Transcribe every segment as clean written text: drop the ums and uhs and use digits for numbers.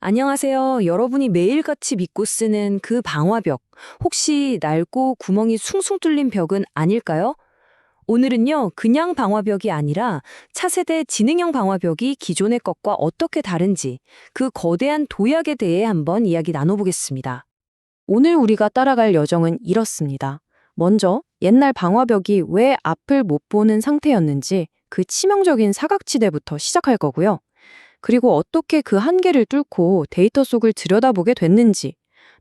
안녕하세요. 여러분이 매일같이 믿고 쓰는 그 방화벽, 혹시 낡고 구멍이 숭숭 뚫린 벽은 아닐까요? 오늘은요, 그냥 방화벽이 아니라 차세대 지능형 방화벽이 기존의 것과 어떻게 다른지, 그 거대한 도약에 대해 한번 이야기 나눠보겠습니다. 오늘 우리가 따라갈 여정은 이렇습니다. 먼저 옛날 방화벽이 왜 앞을 못 보는 상태였는지 그 치명적인 사각지대부터 시작할 거고요. 그리고 어떻게 그 한계를 뚫고 데이터 속을 들여다보게 됐는지,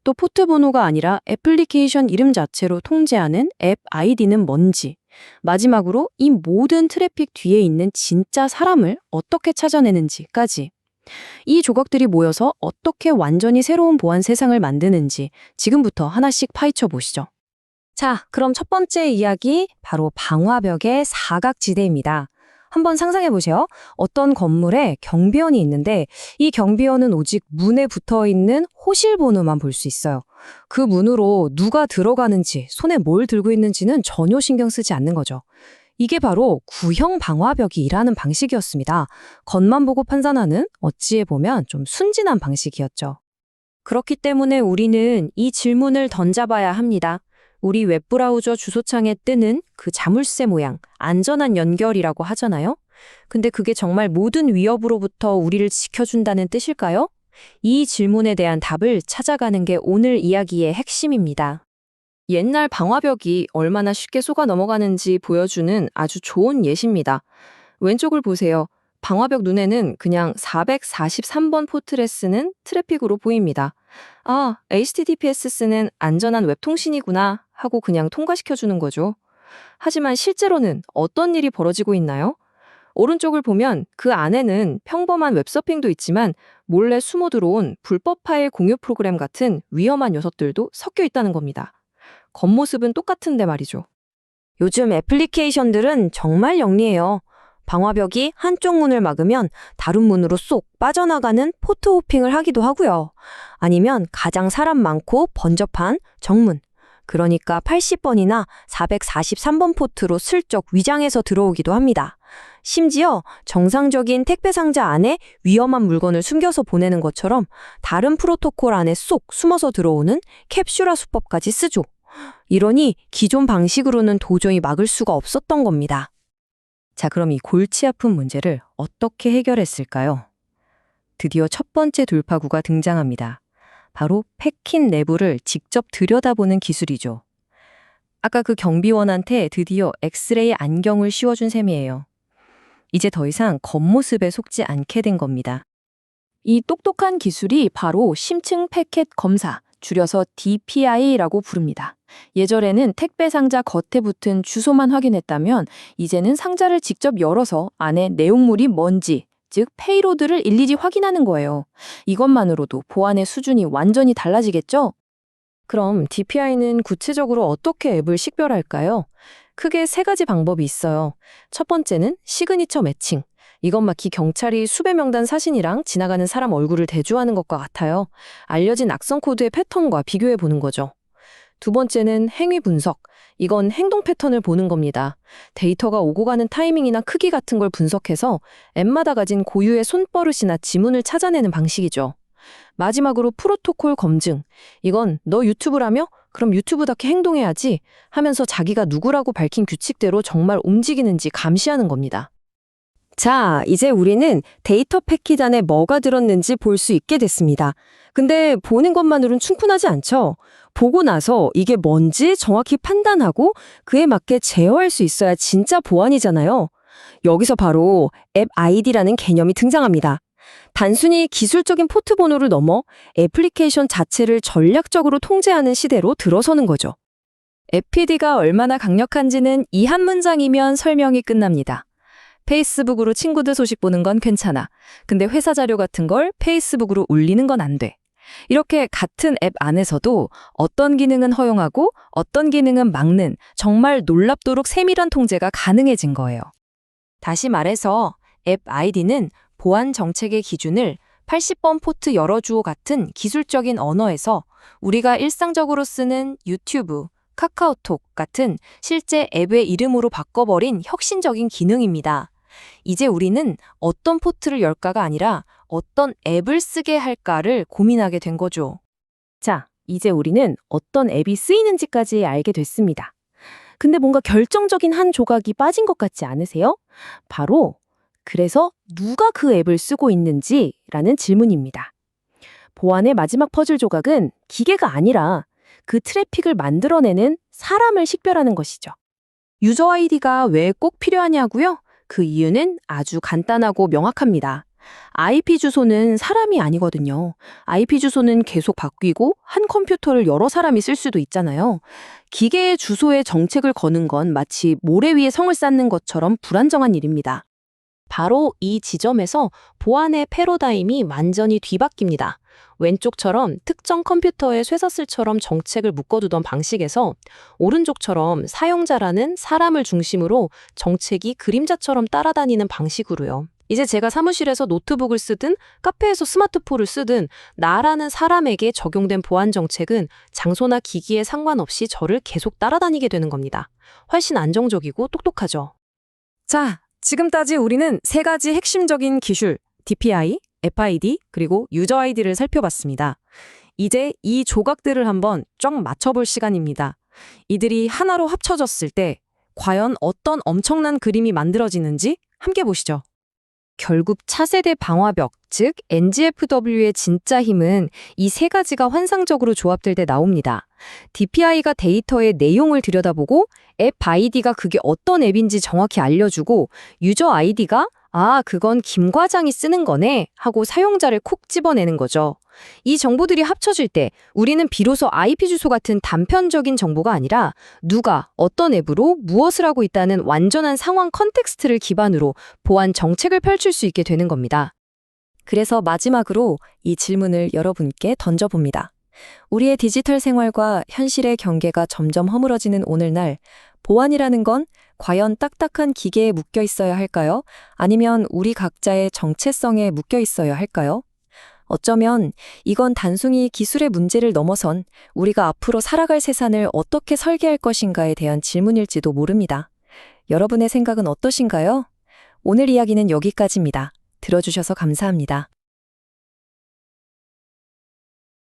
또 포트 번호가 아니라 애플리케이션 이름 자체로 통제하는 앱 아이디는 뭔지, 마지막으로 이 모든 트래픽 뒤에 있는 진짜 사람을 어떻게 찾아내는지까지. 이 조각들이 모여서 어떻게 완전히 새로운 보안 세상을 만드는지 지금부터 하나씩 파헤쳐 보시죠. 자, 그럼 첫 번째 이야기, 바로 방화벽의 사각지대입니다. 한번 상상해 보세요. 어떤 건물에 경비원이 있는데 이 경비원은 오직 문에 붙어 있는 호실 번호만 볼 수 있어요. 그 문으로 누가 들어가는지, 손에 뭘 들고 있는지는 전혀 신경 쓰지 않는 거죠. 이게 바로 구형 방화벽이 일하는 방식이었습니다. 겉만 보고 판단하는, 어찌해 보면 좀 순진한 방식이었죠. 그렇기 때문에 우리는 이 질문을 던져봐야 합니다. 우리 웹브라우저 주소창에 뜨는 그 자물쇠 모양, 안전한 연결이라고 하잖아요. 근데 그게 정말 모든 위협으로부터 우리를 지켜준다는 뜻일까요? 이 질문에 대한 답을 찾아가는 게 오늘 이야기의 핵심입니다. 옛날 방화벽이 얼마나 쉽게 속아 넘어가는지 보여주는 아주 좋은 예시입니다. 왼쪽을 보세요. 방화벽 눈에는 그냥 443번 포트를 쓰는 트래픽으로 보입니다. 아, HTTPS 쓰는 안전한 웹통신이구나 하고 그냥 통과시켜주는 거죠. 하지만 실제로는 어떤 일이 벌어지고 있나요? 오른쪽을 보면 그 안에는 평범한 웹서핑도 있지만 몰래 숨어 들어온 불법 파일 공유 프로그램 같은 위험한 녀석들도 섞여 있다는 겁니다. 겉모습은 똑같은데 말이죠. 요즘 애플리케이션들은 정말 영리해요. 방화벽이 한쪽 문을 막으면 다른 문으로 쏙 빠져나가는 포트 호핑을 하기도 하고요. 아니면 가장 사람 많고 번잡한 정문, 그러니까 80번이나 443번 포트로 슬쩍 위장해서 들어오기도 합니다. 심지어 정상적인 택배 상자 안에 위험한 물건을 숨겨서 보내는 것처럼 다른 프로토콜 안에 쏙 숨어서 들어오는 캡슐화 수법까지 쓰죠. 이러니 기존 방식으로는 도저히 막을 수가 없었던 겁니다. 자, 그럼 이 골치 아픈 문제를 어떻게 해결했을까요? 드디어 첫 번째 돌파구가 등장합니다. 바로 패킷 내부를 직접 들여다보는 기술이죠. 아까 그 경비원한테 드디어 엑스레이 안경을 씌워준 셈이에요. 이제 더 이상 겉모습에 속지 않게 된 겁니다. 이 똑똑한 기술이 바로 심층 패켓 검사, 줄여서 DPI라고 부릅니다. 예전에는 택배 상자 겉에 붙은 주소만 확인했다면 이제는 상자를 직접 열어서 안에 내용물이 뭔지, 즉 페이로드를 일일이 확인하는 거예요. 이것만으로도 보안의 수준이 완전히 달라지겠죠? 그럼 DPI는 구체적으로 어떻게 앱을 식별할까요? 크게 세 가지 방법이 있어요. 첫 번째는 시그니처 매칭. 이건 마치 경찰이 수배 명단 사진이랑 지나가는 사람 얼굴을 대조하는 것과 같아요. 알려진 악성 코드의 패턴과 비교해 보는 거죠. 두 번째는 행위 분석. 이건 행동 패턴을 보는 겁니다. 데이터가 오고 가는 타이밍이나 크기 같은 걸 분석해서 앱마다 가진 고유의 손버릇이나 지문을 찾아내는 방식이죠. 마지막으로 프로토콜 검증. 이건 너 유튜브라며? 그럼 유튜브답게 행동해야지 하면서 자기가 누구라고 밝힌 규칙대로 정말 움직이는지 감시하는 겁니다. 자, 이제 우리는 데이터 패킷 안에 뭐가 들었는지 볼 수 있게 됐습니다. 근데 보는 것만으로는 충분하지 않죠? 보고 나서 이게 뭔지 정확히 판단하고 그에 맞게 제어할 수 있어야 진짜 보안이잖아요. 여기서 바로 앱 아이디라는 개념이 등장합니다. 단순히 기술적인 포트 번호를 넘어 애플리케이션 자체를 전략적으로 통제하는 시대로 들어서는 거죠. FPD가 얼마나 강력한지는 이 한 문장이면 설명이 끝납니다. 페이스북으로 친구들 소식 보는 건 괜찮아. 근데 회사 자료 같은 걸 페이스북으로 올리는 건 안 돼. 이렇게 같은 앱 안에서도 어떤 기능은 허용하고 어떤 기능은 막는 정말 놀랍도록 세밀한 통제가 가능해진 거예요. 다시 말해서 앱 아이디는 보안 정책의 기준을 80번 포트 열어주오 같은 기술적인 언어에서 우리가 일상적으로 쓰는 유튜브, 카카오톡 같은 실제 앱의 이름으로 바꿔버린 혁신적인 기능입니다. 이제 우리는 어떤 포트를 열까가 아니라 어떤 앱을 쓰게 할까를 고민하게 된 거죠. 자, 이제 우리는 어떤 앱이 쓰이는지까지 알게 됐습니다. 근데 뭔가 결정적인 한 조각이 빠진 것 같지 않으세요? 바로, 그래서 누가 그 앱을 쓰고 있는지라는 질문입니다. 보안의 마지막 퍼즐 조각은 기계가 아니라 그 트래픽을 만들어내는 사람을 식별하는 것이죠. 유저 아이디가 왜 꼭 필요하냐고요? 그 이유는 아주 간단하고 명확합니다. IP 주소는 사람이 아니거든요. IP 주소는 계속 바뀌고 한 컴퓨터를 여러 사람이 쓸 수도 있잖아요. 기계의 주소에 정책을 거는 건 마치 모래 위에 성을 쌓는 것처럼 불안정한 일입니다. 바로 이 지점에서 보안의 패러다임이 완전히 뒤바뀝니다. 왼쪽처럼 특정 컴퓨터에 쇠사슬처럼 정책을 묶어두던 방식에서 오른쪽처럼 사용자라는 사람을 중심으로 정책이 그림자처럼 따라다니는 방식으로요. 이제 제가 사무실에서 노트북을 쓰든 카페에서 스마트폰을 쓰든 나라는 사람에게 적용된 보안 정책은 장소나 기기에 상관없이 저를 계속 따라다니게 되는 겁니다. 훨씬 안정적이고 똑똑하죠. 자, 지금까지 우리는 세 가지 핵심적인 기술, DPI, FID, 그리고 유저 아이디를 살펴봤습니다. 이제 이 조각들을 한번 쫙 맞춰볼 시간입니다. 이들이 하나로 합쳐졌을 때 과연 어떤 엄청난 그림이 만들어지는지 함께 보시죠. 결국 차세대 방화벽, 즉 NGFW의 진짜 힘은 이 세 가지가 환상적으로 조합될 때 나옵니다. DPI가 데이터의 내용을 들여다보고 앱 아이디가 그게 어떤 앱인지 정확히 알려주고 유저 아이디가 그건 김 과장이 쓰는 거네 하고 사용자를 콕 집어내는 거죠. 이 정보들이 합쳐질 때 우리는 비로소 IP 주소 같은 단편적인 정보가 아니라 누가 어떤 앱으로 무엇을 하고 있다는 완전한 상황 컨텍스트를 기반으로 보안 정책을 펼칠 수 있게 되는 겁니다. 그래서 마지막으로 이 질문을 여러분께 던져봅니다. 우리의 디지털 생활과 현실의 경계가 점점 허물어지는 오늘날, 보안이라는 건 과연 딱딱한 기계에 묶여 있어야 할까요? 아니면 우리 각자의 정체성에 묶여 있어야 할까요? 어쩌면 이건 단순히 기술의 문제를 넘어선 우리가 앞으로 살아갈 세상을 어떻게 설계할 것인가에 대한 질문일지도 모릅니다. 여러분의 생각은 어떠신가요? 오늘 이야기는 여기까지입니다. 들어주셔서 감사합니다.